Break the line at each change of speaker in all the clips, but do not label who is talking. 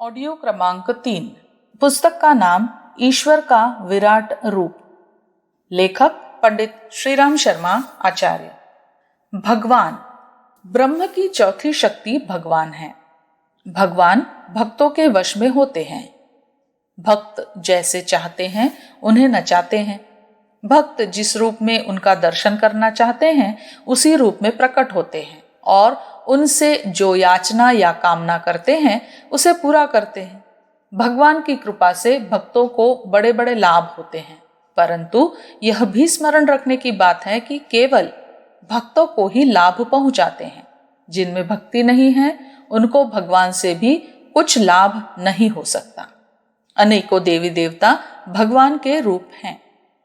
Audio क्रमांक 3। पुस्तक का नाम ईश्वर का विराट रूप। लेखक पंडित श्रीराम शर्मा आचार्य। भगवान ब्रह्म की चौथी शक्ति भगवान है। भगवान भक्तों के वश में होते हैं। भक्त जैसे चाहते हैं उन्हें नचाते हैं। भक्त जिस रूप में उनका दर्शन करना चाहते हैं उसी रूप में प्रकट होते हैं और उनसे जो याचना या कामना करते हैं उसे पूरा करते हैं। भगवान की कृपा से भक्तों को बड़े बड़े लाभ होते हैं, परंतु यह भी स्मरण रखने की बात है कि केवल भक्तों को ही लाभ पहुंचाते हैं। जिनमें भक्ति नहीं है उनको भगवान से भी कुछ लाभ नहीं हो सकता। अनेकों देवी देवता भगवान के रूप हैं।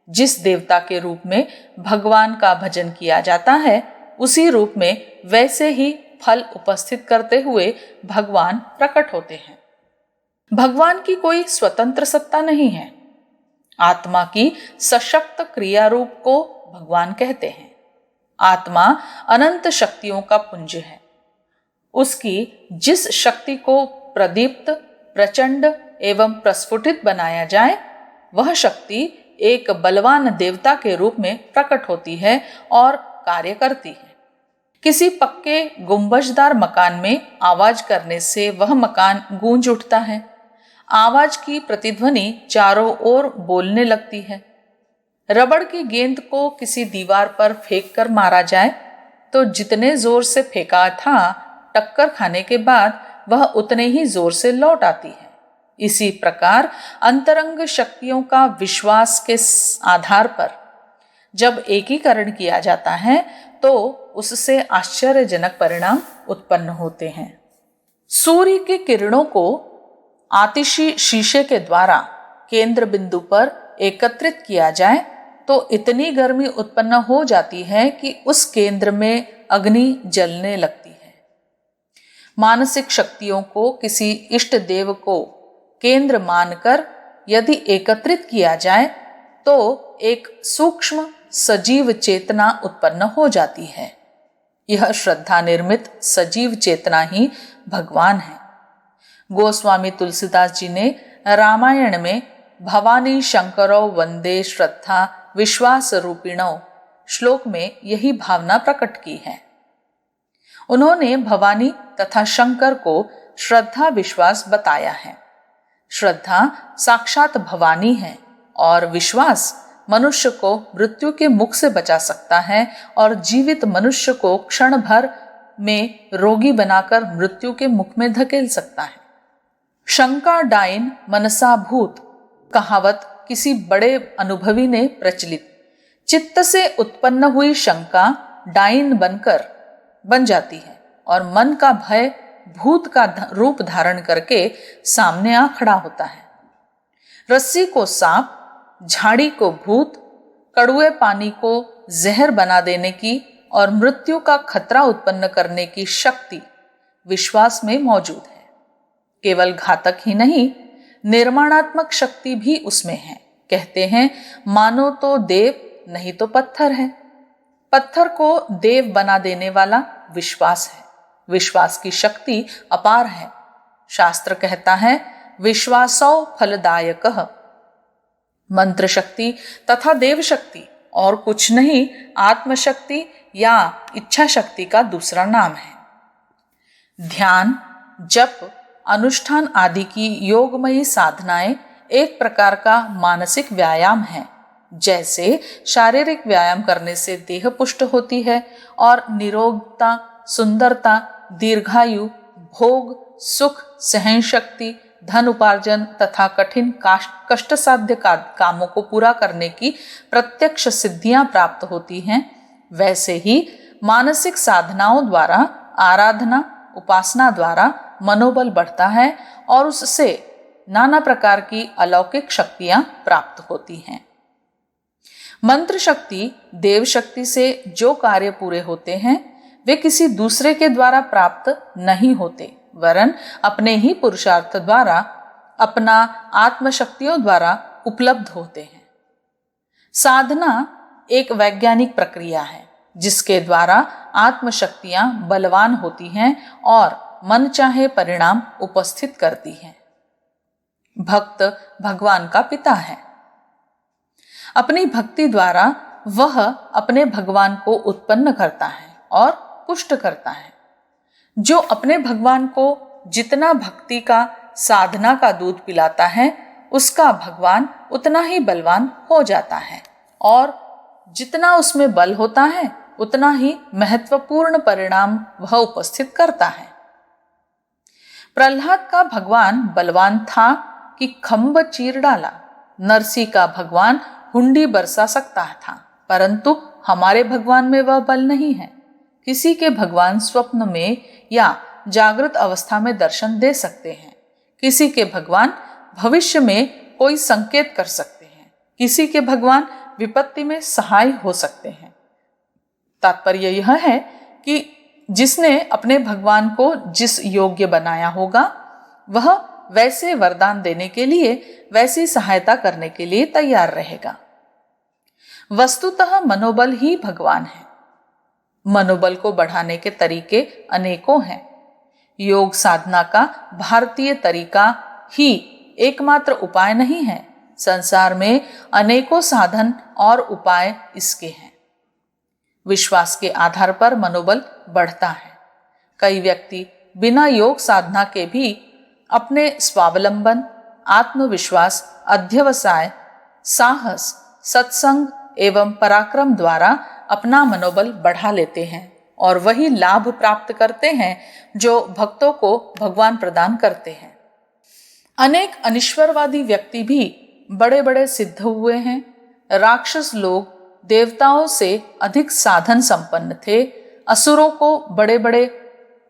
जिस देवता के रूप में भगवान का भजन किया जाता है उसी रूप में वैसे ही फल उपस्थित करते हुए भगवान प्रकट होते हैं। भगवान की कोई स्वतंत्र सत्ता नहीं है। आत्मा की सशक्त क्रिया रूप को भगवान कहते हैं। आत्मा अनंत शक्तियों का पुंज है। उसकी जिस शक्ति को प्रदीप्त, प्रचंड एवं प्रस्फुटित बनाया जाए वह शक्ति एक बलवान देवता के रूप में प्रकट होती है और कार्य करती है। किसी पक्के गुंबजदार मकान में आवाज करने से वह मकान गूंज उठता है। आवाज की प्रतिध्वनि चारों ओर बोलने लगती है। रबड़ की गेंद को किसी दीवार पर फेंक कर मारा जाए तो जितने जोर से फेंका था टक्कर खाने के बाद वह उतने ही जोर से लौट आती है। इसी प्रकार अंतरंग शक्तियों का विश्वास के आधार पर जब एकीकरण किया जाता है तो उससे आश्चर्यजनक परिणाम उत्पन्न होते हैं। सूर्य की किरणों को आतिशी शीशे के द्वारा केंद्र बिंदु पर एकत्रित किया जाए तो इतनी गर्मी उत्पन्न हो जाती है कि उस केंद्र में अग्नि जलने लगती है। मानसिक शक्तियों को किसी इष्ट देव को केंद्र मानकर यदि एकत्रित किया जाए तो एक सूक्ष्म सजीव चेतना उत्पन्न हो जाती है। यह श्रद्धा निर्मित सजीव चेतना ही भगवान है। गोस्वामी तुलसीदास जी ने रामायण में भवानी शंकरो वंदे श्रद्धा विश्वास रूपिणो श्लोक में यही भावना प्रकट की है। उन्होंने भवानी तथा शंकर को श्रद्धा विश्वास बताया है। श्रद्धा साक्षात भवानी है और विश्वास मनुष्य को मृत्यु के मुख से बचा सकता है और जीवित मनुष्य को क्षण भर में रोगी बनाकर मृत्यु के मुख में धकेल सकता है। शंका डाइन मनसा भूत कहावत किसी बड़े अनुभवी ने प्रचलित। चित्त से उत्पन्न हुई शंका डाइन बन जाती है और मन का भय भूत का रूप धारण करके सामने आ खड़ा होता है। रस्सी को सांप, झाड़ी को भूत, कड़ुए पानी को जहर बना देने की और मृत्यु का खतरा उत्पन्न करने की शक्ति विश्वास में मौजूद है। केवल घातक ही नहीं, निर्माणात्मक शक्ति भी उसमें है। कहते हैं मानो तो देव नहीं तो पत्थर है। पत्थर को देव बना देने वाला विश्वास है। विश्वास की शक्ति अपार है। शास्त्र कहता है विश्वासो फलदायकः। मंत्र शक्ति तथा देव शक्ति और कुछ नहीं आत्मशक्ति या इच्छा शक्ति का दूसरा नाम है। ध्यान, जप, अनुष्ठान आदि की योगमयी साधनाएं एक प्रकार का मानसिक व्यायाम है। जैसे शारीरिक व्यायाम करने से देह पुष्ट होती है और निरोगता, सुंदरता, दीर्घायु, भोग, सुख, सहन शक्ति, धन उपार्जन तथा कठिन कष्ट साध्य कामों को पूरा करने की प्रत्यक्ष सिद्धियां प्राप्त होती हैं, वैसे ही मानसिक साधनाओं द्वारा, आराधना, उपासना द्वारा मनोबल बढ़ता है और उससे नाना प्रकार की अलौकिक शक्तियां प्राप्त होती हैं। मंत्र शक्ति, देव शक्ति से जो कार्य पूरे होते हैं वे किसी दूसरे के द्वारा प्राप्त नहीं होते, वरन अपने ही पुरुषार्थ द्वारा, अपना आत्मशक्तियों द्वारा उपलब्ध होते हैं। साधना एक वैज्ञानिक प्रक्रिया है जिसके द्वारा आत्मशक्तियां बलवान होती हैं और मन चाहे परिणाम उपस्थित करती हैं। भक्त भगवान का पिता है। अपनी भक्ति द्वारा वह अपने भगवान को उत्पन्न करता है और पुष्ट करता है। जो अपने भगवान को जितना भक्ति का साधना का दूध पिलाता है, उसका भगवान उतना ही बलवान हो जाता है और जितना उसमें बल होता है उतना ही महत्वपूर्ण परिणाम वह उपस्थित करता है। प्रहलाद का भगवान बलवान था कि खंभ चीर डाला। नरसी का भगवान हुंडी बरसा सकता था, परंतु हमारे भगवान में वह बल नहीं है। किसी के भगवान स्वप्न में या जागृत अवस्था में दर्शन दे सकते हैं। किसी के भगवान भविष्य में कोई संकेत कर सकते हैं। किसी के भगवान विपत्ति में सहाय हो सकते हैं। तात्पर्य यह है कि जिसने अपने भगवान को जिस योग्य बनाया होगा, वह वैसे वरदान देने के लिए, वैसी सहायता करने के लिए तैयार रहेगा। वस्तुतः मनोबल ही भगवान है। मनोबल को बढ़ाने के तरीके अनेकों हैं। योग साधना का भारतीय तरीका ही एकमात्र उपाय नहीं है। संसार में अनेकों साधन और उपाय इसके हैं। विश्वास के आधार पर मनोबल बढ़ता है। कई व्यक्ति बिना योग साधना के भी अपने स्वावलंबन, आत्मविश्वास, अध्यवसाय, साहस, सत्संग एवं पराक्रम द्वारा अपना मनोबल बढ़ा लेते हैं और वही लाभ प्राप्त करते हैं जो भक्तों को भगवान प्रदान करते हैं। अनेक अनिश्वरवादी व्यक्ति भी बड़े बड़े सिद्ध हुए हैं। राक्षस लोग देवताओं से अधिक साधन संपन्न थे। असुरों को बड़े बड़े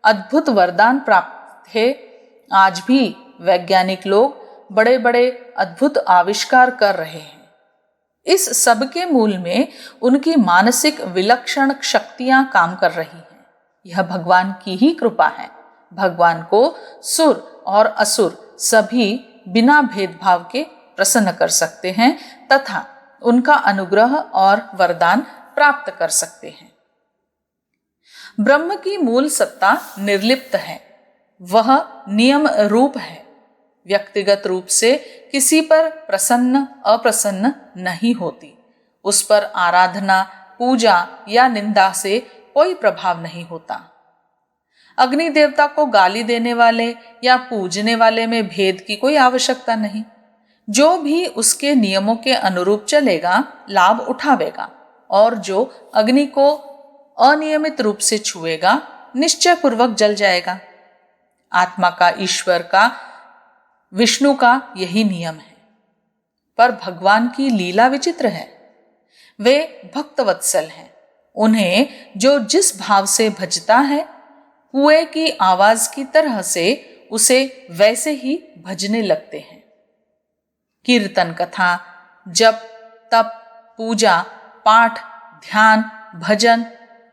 अद्भुत वरदान प्राप्त थे। आज भी वैज्ञानिक लोग बड़े बड़े अद्भुत आविष्कार कर रहे हैं। इस सब के मूल में उनकी मानसिक विलक्षण शक्तियां काम कर रही हैं। यह भगवान की ही कृपा है। भगवान को सुर और असुर सभी बिना भेदभाव के प्रसन्न कर सकते हैं तथा उनका अनुग्रह और वरदान प्राप्त कर सकते हैं। ब्रह्म की मूल सत्ता निर्लिप्त है। वह नियम रूप है। व्यक्तिगत रूप से किसी पर प्रसन्न अप्रसन्न नहीं होती। उस पर आराधना, पूजा या निंदा से कोई प्रभाव नहीं होता। अग्नि देवता को गाली देने वाले या पूजने वाले में भेद की कोई आवश्यकता नहीं। जो भी उसके नियमों के अनुरूप चलेगा लाभ उठावेगा, और जो अग्नि को अनियमित रूप से छुएगा निश्चय पूर्वक जल जाएगा। आत्मा का, ईश्वर का, विष्णु का यही नियम है। पर भगवान की लीला विचित्र है। वे भक्तवत्सल हैं। उन्हें जो जिस भाव से भजता है, कुएं की आवाज की तरह से उसे वैसे ही भजने लगते हैं। कीर्तन, कथा, जप, तप, पूजा, पाठ, ध्यान, भजन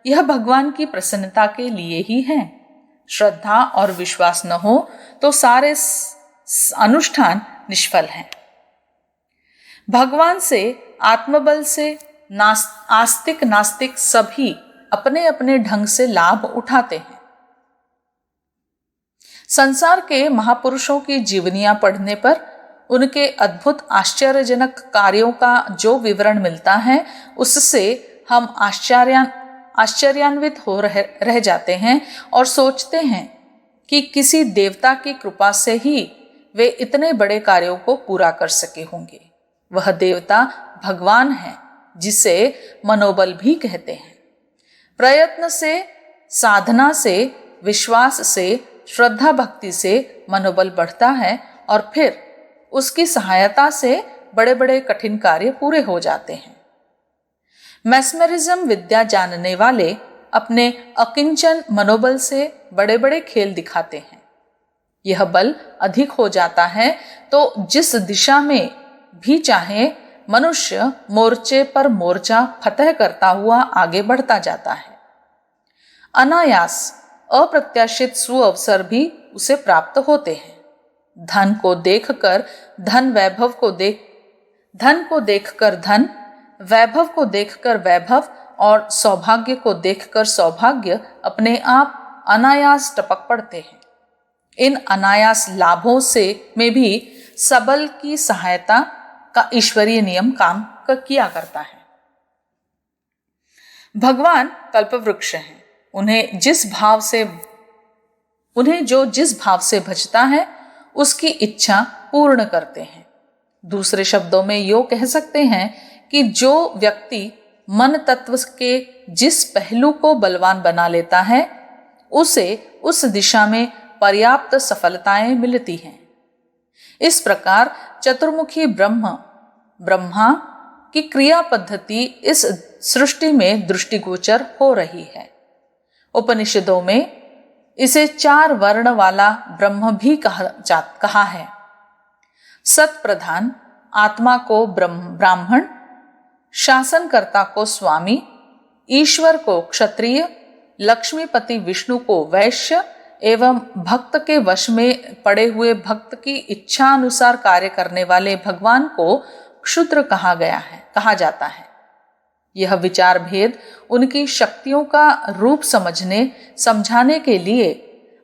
यह भगवान की प्रसन्नता के लिए ही है। श्रद्धा और विश्वास न हो तो सारे अनुष्ठान निष्फल हैं। भगवान से, आत्मबल से आस्तिक नास्तिक सभी अपने अपने ढंग से लाभ उठाते हैं। संसार के महापुरुषों की जीवनियां पढ़ने पर उनके अद्भुत आश्चर्यजनक कार्यों का जो विवरण मिलता है, उससे हम आश्चर्यान्वित हो रह जाते हैं और सोचते हैं कि किसी देवता की कृपा से ही वे इतने बड़े कार्यों को पूरा कर सके होंगे। वह देवता भगवान है, जिसे मनोबल भी कहते हैं। प्रयत्न से, साधना से, विश्वास से, श्रद्धा भक्ति से मनोबल बढ़ता है और फिर उसकी सहायता से बड़े बड़े कठिन कार्य पूरे हो जाते हैं। मैस्मरिज्म विद्या जानने वाले अपने अकिंचन मनोबल से बड़े बड़े खेल दिखाते हैं। यह बल अधिक हो जाता है तो जिस दिशा में भी चाहे मनुष्य मोर्चे पर मोर्चा फतह करता हुआ आगे बढ़ता जाता है। अनायास अप्रत्याशित सुअवसर भी उसे प्राप्त होते हैं। धन को देखकर धन, वैभव को देखकर धन, वैभव को देखकर वैभव और सौभाग्य को देखकर सौभाग्य अपने आप अनायास टपक पड़ते हैं। इन अनायास लाभों से में भी सबल की सहायता का ईश्वरीय नियम काम किया करता है। भगवान कल्पवृक्ष हैं। उन्हें जो जिस भाव से भजता है उसकी इच्छा पूर्ण करते हैं। दूसरे शब्दों में यो कह सकते हैं कि जो व्यक्ति मन तत्व के जिस पहलू को बलवान बना लेता है उसे उस दिशा में पर्याप्त सफलताएं मिलती हैं। इस प्रकार चतुर्मुखी ब्रह्मा की क्रिया पद्धति इस सृष्टि में दृष्टिगोचर हो रही है। उपनिषदों में इसे 4 वर्ण वाला ब्रह्म भी कहा है। सत प्रधान आत्मा को ब्राह्मण, शासनकर्ता को स्वामी, ईश्वर को क्षत्रिय, लक्ष्मीपति विष्णु को वैश्य एवं भक्त के वश में पड़े हुए भक्त की इच्छा अनुसार कार्य करने वाले भगवान को क्षुद्र कहा जाता है। यह विचार भेद उनकी शक्तियों का रूप समझाने के लिए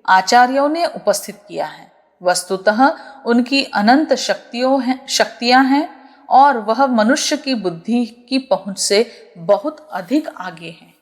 आचार्यों ने उपस्थित किया है। वस्तुतः उनकी अनंत शक्तियां हैं और वह मनुष्य की बुद्धि की पहुंच से बहुत अधिक आगे हैं।